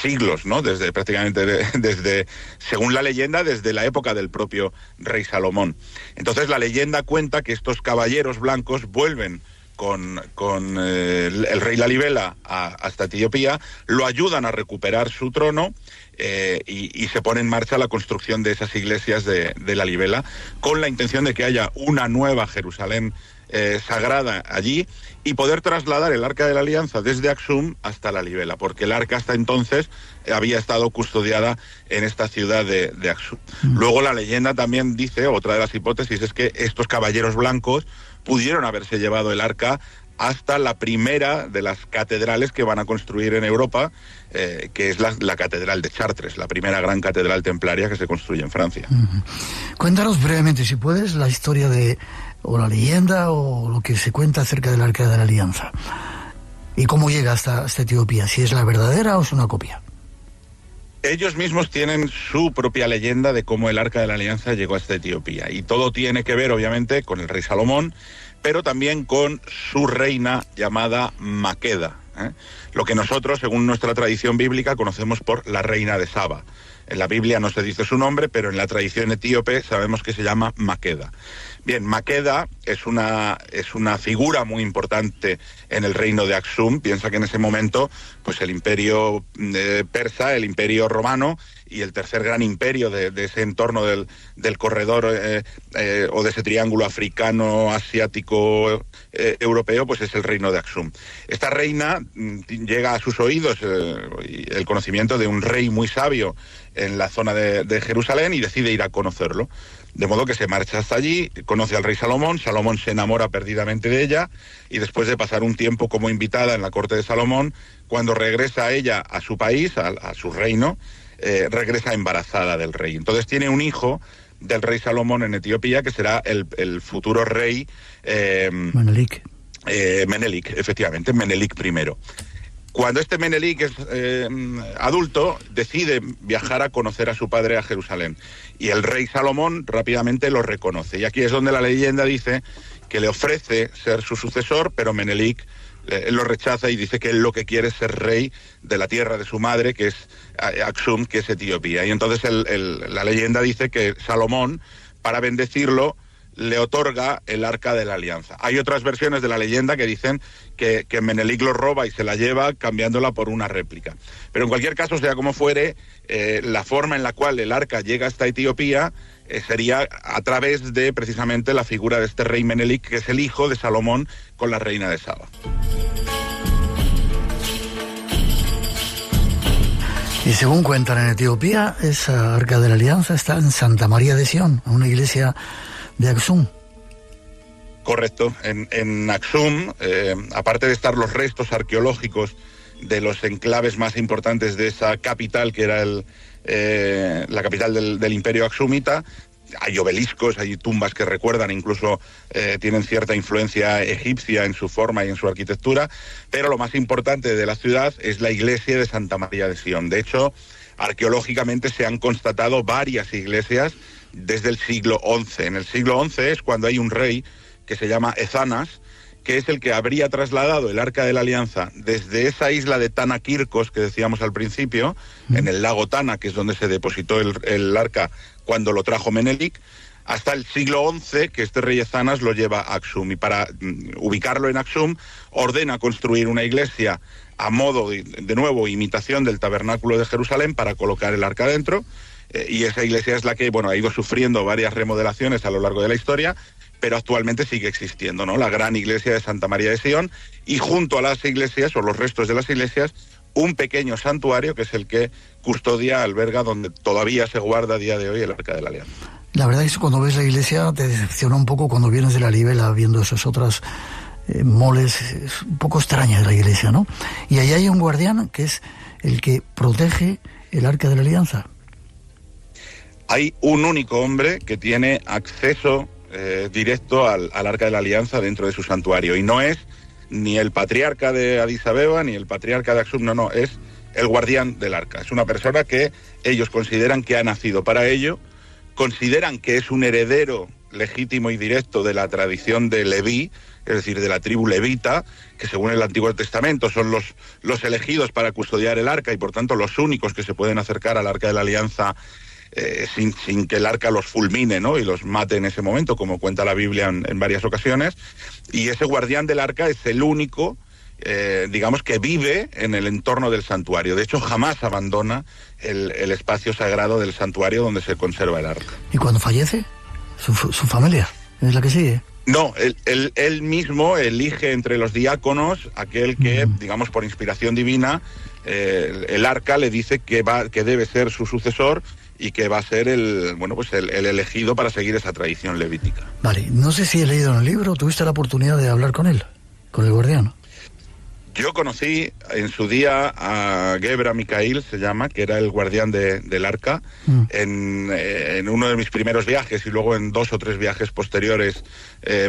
siglos, ¿no? Desde según la leyenda, desde la época del propio rey Salomón. Entonces la leyenda cuenta que estos caballeros blancos vuelven con el rey Lalibela hasta Etiopía, lo ayudan a recuperar su trono, y se pone en marcha la construcción de esas iglesias de Lalibela, con la intención de que haya una nueva Jerusalén sagrada allí, y poder trasladar el Arca de la Alianza desde Aksum hasta Lalibela, porque el Arca hasta entonces había estado custodiada en esta ciudad de Aksum. Luego la leyenda también dice, otra de las hipótesis es que estos caballeros blancos pudieron haberse llevado el Arca hasta la primera de las catedrales que van a construir en Europa, que es la catedral de Chartres, la primera gran catedral templaria que se construye en Francia. Cuéntanos brevemente, si puedes, la historia o la leyenda o lo que se cuenta acerca del Arca de la Alianza y cómo llega hasta Etiopía, si es la verdadera o es una copia. Ellos mismos tienen su propia leyenda de cómo el Arca de la Alianza llegó hasta Etiopía, y todo tiene que ver obviamente con el rey Salomón, pero también con su reina llamada Maqueda, lo que nosotros, según nuestra tradición bíblica, conocemos por la reina de Saba. En la Biblia no se dice su nombre, pero en la tradición etíope sabemos que se llama Maqueda. Bien, Maqueda es una figura muy importante en el reino de Aksum. Piensa que en ese momento, pues el imperio persa, el imperio romano y el tercer gran imperio de ese entorno del corredor o de ese triángulo africano, asiático, europeo, pues es el reino de Aksum. Esta reina llega a sus oídos el conocimiento de un rey muy sabio en la zona de Jerusalén, y decide ir a conocerlo. De modo que se marcha hasta allí, conoce al rey Salomón, Salomón se enamora perdidamente de ella, y después de pasar un tiempo como invitada en la corte de Salomón, cuando regresa ella a su país, a su reino, regresa embarazada del rey. Entonces tiene un hijo del rey Salomón en Etiopía, que será el futuro rey Menelik. Menelik, efectivamente, Menelik I. Cuando este Menelik es adulto, decide viajar a conocer a su padre a Jerusalén, y el rey Salomón rápidamente lo reconoce. Y aquí es donde la leyenda dice que le ofrece ser su sucesor, pero Menelik lo rechaza y dice que él lo que quiere es ser rey de la tierra de su madre, que es Aksum, que es Etiopía. Y entonces la leyenda dice que Salomón, para bendecirlo, le otorga el Arca de la Alianza. Hay otras versiones de la leyenda que dicen que Menelik lo roba y se la lleva, cambiándola por una réplica. Pero en cualquier caso, sea como fuere, la forma en la cual el Arca llega hasta Etiopía sería a través de precisamente la figura de este rey Menelik, que es el hijo de Salomón con la reina de Saba. Y según cuentan en Etiopía, esa Arca de la Alianza está en Santa María de Sion, una iglesia de Aksum. Correcto. En Aksum, aparte de estar los restos arqueológicos de los enclaves más importantes de esa capital, que era la capital del imperio aksumita, hay obeliscos, hay tumbas que recuerdan, incluso tienen cierta influencia egipcia en su forma y en su arquitectura, pero lo más importante de la ciudad es la iglesia de Santa María de Sion. De hecho, arqueológicamente se han constatado varias iglesias desde el siglo XI. En el siglo XI es cuando hay un rey que se llama Ezanas, que es el que habría trasladado el Arca de la Alianza desde esa isla de Tanakirkos que decíamos al principio, en el lago Tana, que es donde se depositó el Arca cuando lo trajo Menelik, hasta el siglo XI, que este rey Ezanas lo lleva a Aksum, y para ubicarlo en Aksum ordena construir una iglesia a modo, de nuevo, imitación del tabernáculo de Jerusalén para colocar el arca dentro, y esa iglesia es la que, bueno, ha ido sufriendo varias remodelaciones a lo largo de la historia, pero actualmente sigue existiendo, ¿no? La gran iglesia de Santa María de Sion, y junto a las iglesias, o los restos de las iglesias, un pequeño santuario que es el que custodia, alberga, donde todavía se guarda a día de hoy el Arca de la Alianza. La verdad es que cuando ves la iglesia te decepciona un poco cuando vienes de la Libela viendo esas otras moles, es un poco extraña la iglesia, ¿no? Y ahí hay un guardián que es el que protege el Arca de la Alianza. Hay un único hombre que tiene acceso directo al Arca de la Alianza dentro de su santuario, y no es ni el patriarca de Addis Abeba ni el patriarca de Aksum, no, es el guardián del arca. Es una persona que ellos consideran que ha nacido para ello, consideran que es un heredero legítimo y directo de la tradición de Leví, es decir, de la tribu levita, que según el Antiguo Testamento son los elegidos para custodiar el arca y por tanto los únicos que se pueden acercar al Arca de la Alianza sin que el arca los fulmine, ¿no? Y los mate en ese momento, como cuenta la Biblia en varias ocasiones. Y ese guardián del arca es el único, digamos, que vive en el entorno del santuario. De hecho, jamás abandona el espacio sagrado del santuario donde se conserva el arca. ¿Y cuando fallece? ¿Su familia es la que sigue? No, él mismo elige entre los diáconos aquel que, digamos, por inspiración divina, el arca le dice que debe ser su sucesor y que va a ser el elegido para seguir esa tradición levítica. Vale, no sé si he leído en el libro, ¿tuviste la oportunidad de hablar con él, con el guardián? Yo conocí en su día a Gebra Mikael, se llama, que era el guardián del arca, en uno de mis primeros viajes, y luego en 2 o 3 viajes posteriores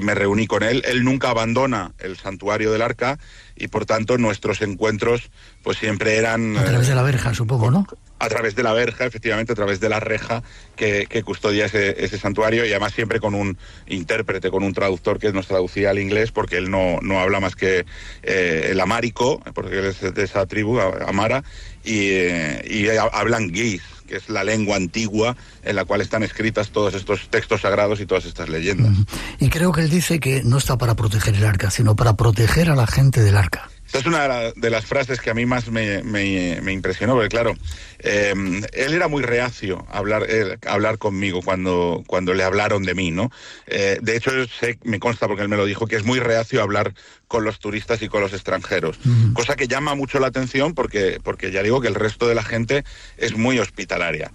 me reuní con él. Él nunca abandona el santuario del arca y por tanto nuestros encuentros pues siempre eran... A través de la verja, supongo, ¿no? A través de la verja, efectivamente, a través de la reja que custodia ese santuario, y además siempre con un intérprete, con un traductor que nos traducía al inglés, porque él no habla más que el amárico, porque él es de esa tribu, amara, y hablan guis, que es la lengua antigua en la cual están escritas todos estos textos sagrados y todas estas leyendas. Y creo que él dice que no está para proteger el arca, sino para proteger a la gente del arca. Esta es una de las frases que a mí más me impresionó, porque claro, él era muy reacio a hablar conmigo cuando le hablaron de mí, ¿no? De hecho, me consta, porque él me lo dijo, que es muy reacio a hablar con los turistas y con los extranjeros, cosa que llama mucho la atención porque ya digo que el resto de la gente es muy hospitalaria.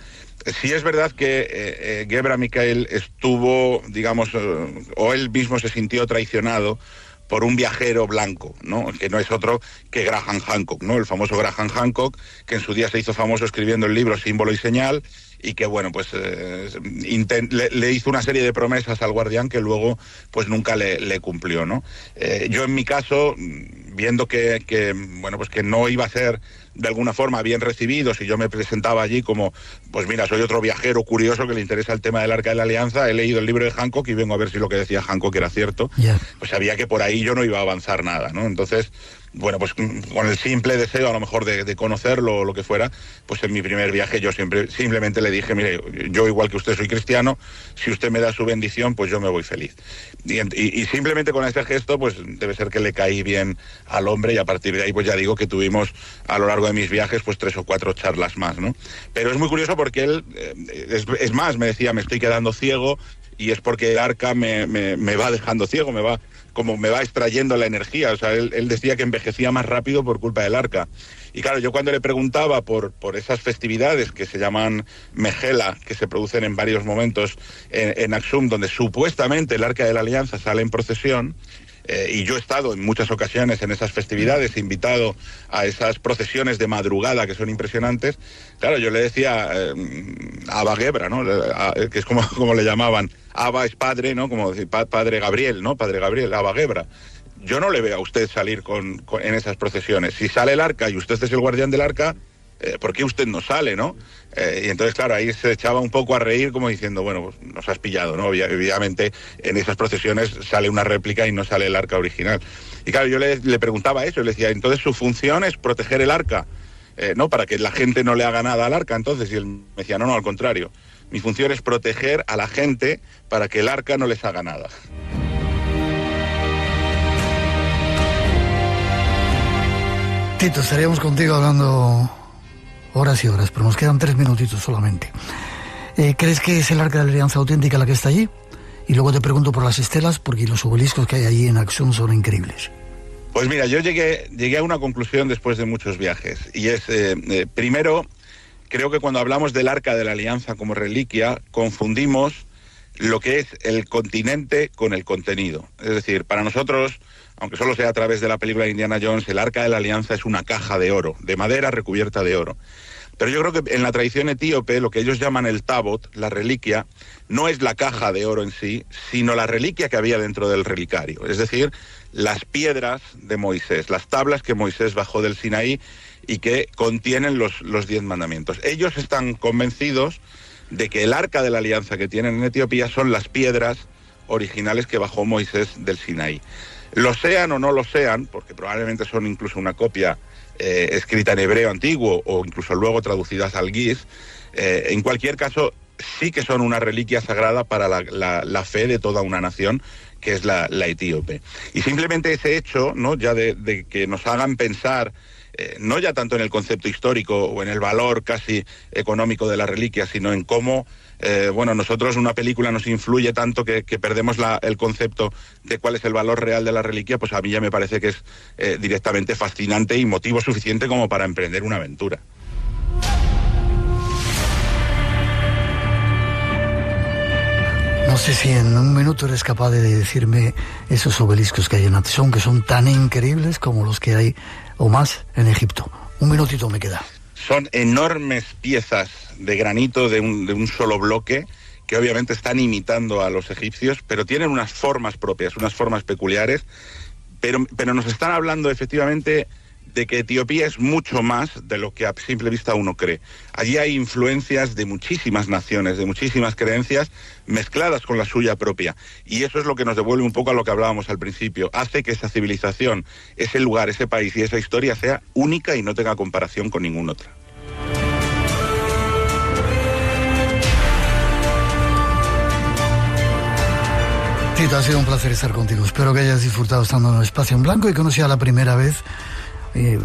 Sí es verdad que Gebra Mikael estuvo, digamos, o él mismo se sintió traicionado por un viajero blanco, ¿no? Que no es otro que Graham Hancock, ¿no? El famoso Graham Hancock, que en su día se hizo famoso escribiendo el libro Símbolo y Señal, y que, bueno, pues le hizo una serie de promesas al guardián que luego, pues nunca le cumplió, ¿no? Yo, en mi caso, viendo que no iba a ser de alguna forma bien recibido si yo me presentaba allí como, pues mira, soy otro viajero curioso que le interesa el tema del Arca de la Alianza, he leído el libro de Hancock y vengo a ver si lo que decía Hancock era cierto, pues sabía que por ahí yo no iba a avanzar nada, ¿no? Entonces, bueno, pues con el simple deseo a lo mejor de conocerlo o lo que fuera, pues en mi primer viaje yo simplemente le dije, mire, yo igual que usted soy cristiano, si usted me da su bendición, pues yo me voy feliz. Y simplemente con ese gesto, pues debe ser que le caí bien al hombre, y a partir de ahí, pues ya digo que tuvimos a lo largo de mis viajes, pues 3 o 4 charlas más, ¿no? Pero es muy curioso porque él, es más, me decía, me estoy quedando ciego, y es porque el arca me va dejando ciego, me va extrayendo la energía. O sea, él decía que envejecía más rápido por culpa del arca. Y claro, yo cuando le preguntaba por esas festividades que se llaman Mejela, que se producen en varios momentos en Aksum, donde supuestamente el Arca de la Alianza sale en procesión, y yo he estado en muchas ocasiones en esas festividades, invitado a esas procesiones de madrugada que son impresionantes. Claro, yo le decía Abba Gebra, ¿no? Que es como le llamaban. Abba es padre, ¿no? Como decir padre Gabriel, ¿no? Padre Gabriel, Abba Gebra. Yo no le veo a usted salir en esas procesiones. Si sale el arca y usted es el guardián del arca, ¿por qué usted no sale, no? Y entonces, claro, ahí se echaba un poco a reír como diciendo, bueno, pues nos has pillado, ¿no? Obviamente en esas procesiones sale una réplica y no sale el arca original. Y claro, yo le preguntaba eso, le decía, entonces su función es proteger el arca, ¿no? Para que la gente no le haga nada al arca, entonces. Y él me decía, no, al contrario. Mi función es proteger a la gente para que el arca no les haga nada. Tito, estaríamos contigo hablando horas y horas, pero nos quedan 3 minutitos solamente. ¿Crees que es el Arca de la Alianza auténtica la que está allí? Y luego te pregunto por las estelas, porque los obeliscos que hay allí en acción son increíbles. Pues mira, yo llegué a una conclusión después de muchos viajes, y es, primero, creo que cuando hablamos del Arca de la Alianza como reliquia, confundimos lo que es el continente con el contenido. Es decir, para nosotros, aunque solo sea a través de la película de Indiana Jones, el Arca de la Alianza es una caja de oro, de madera recubierta de oro. Pero yo creo que en la tradición etíope, lo que ellos llaman el tabot, la reliquia, no es la caja de oro en sí, sino la reliquia que había dentro del relicario. Es decir, las piedras de Moisés, las tablas que Moisés bajó del Sinaí y que contienen los 10 mandamientos. Ellos están convencidos de que el Arca de la Alianza que tienen en Etiopía son las piedras originales que bajó Moisés del Sinaí. Lo sean o no lo sean, porque probablemente son incluso una copia escrita en hebreo antiguo o incluso luego traducidas al guis, en cualquier caso sí que son una reliquia sagrada para la fe de toda una nación, que es la etíope. Y simplemente ese hecho, ¿no?, ya de que nos hagan pensar, no ya tanto en el concepto histórico o en el valor casi económico de la reliquia, sino en cómo, nosotros una película nos influye tanto que perdemos el concepto de cuál es el valor real de la reliquia, pues a mí ya me parece que es directamente fascinante y motivo suficiente como para emprender una aventura. No sé si en un minuto eres capaz de decirme esos obeliscos que hay en Atsum, que son tan increíbles como los que hay o más en Egipto. Un minutito me queda. Son enormes piezas de granito de un solo bloque que obviamente están imitando a los egipcios, pero tienen unas formas propias, unas formas peculiares, pero nos están hablando efectivamente de que Etiopía es mucho más de lo que a simple vista uno cree. Allí hay influencias de muchísimas naciones, de muchísimas creencias mezcladas con la suya propia. Y eso es lo que nos devuelve un poco a lo que hablábamos al principio. Hace que esa civilización, ese lugar, ese país y esa historia sea única y no tenga comparación con ninguna otra. Tito, ha sido un placer estar contigo. Espero que hayas disfrutado estando en el Espacio en Blanco y que no sea la primera vez y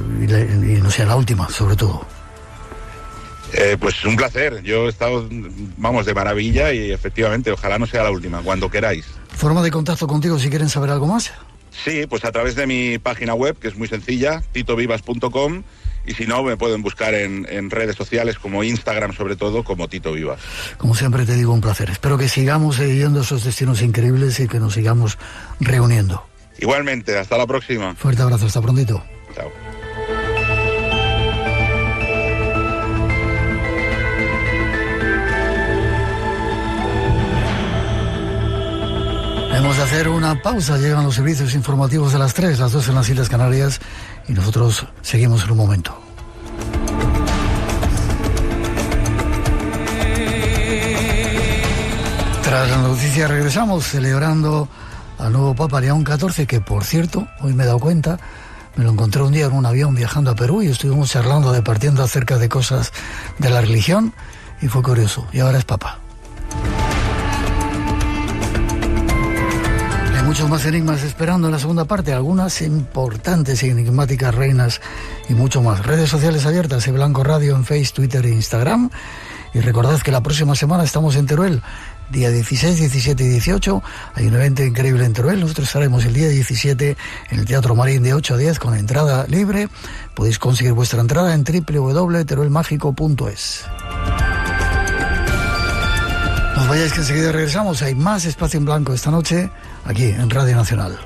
no sea la última, sobre todo. Pues un placer. Yo he estado, de maravilla y efectivamente, ojalá no sea la última, cuando queráis. ¿Forma de contacto contigo si quieren saber algo más? Sí, pues a través de mi página web, que es muy sencilla, titovivas.com, y si no, me pueden buscar en redes sociales como Instagram, sobre todo, como Tito Vivas. Como siempre te digo, un placer. Espero que sigamos yendo esos destinos increíbles y que nos sigamos reuniendo. Igualmente, hasta la próxima. Fuerte abrazo, hasta prontito. Chao. Hemos de hacer una pausa, llegan los servicios informativos de las 3, las 2 en las Islas Canarias y nosotros seguimos en un momento. Tras la noticia regresamos celebrando al nuevo Papa León XIV, que por cierto, hoy me he dado cuenta, me lo encontré un día en un avión viajando a Perú y estuvimos charlando, departiendo acerca de cosas de la religión y fue curioso, y ahora es Papa. Muchos más enigmas esperando en la segunda parte, algunas importantes y enigmáticas reinas y mucho más. Redes sociales abiertas, Blanco Radio en Facebook, Twitter e Instagram. Y recordad que la próxima semana estamos en Teruel, día 16, 17 y 18. Hay un evento increíble en Teruel. Nosotros estaremos el día 17 en el Teatro Marín de 8 a 10 con entrada libre. Podéis conseguir vuestra entrada en www.teruelmágico.es. No os vayáis que enseguida regresamos. Hay más Espacio en Blanco esta noche aquí en Radio Nacional.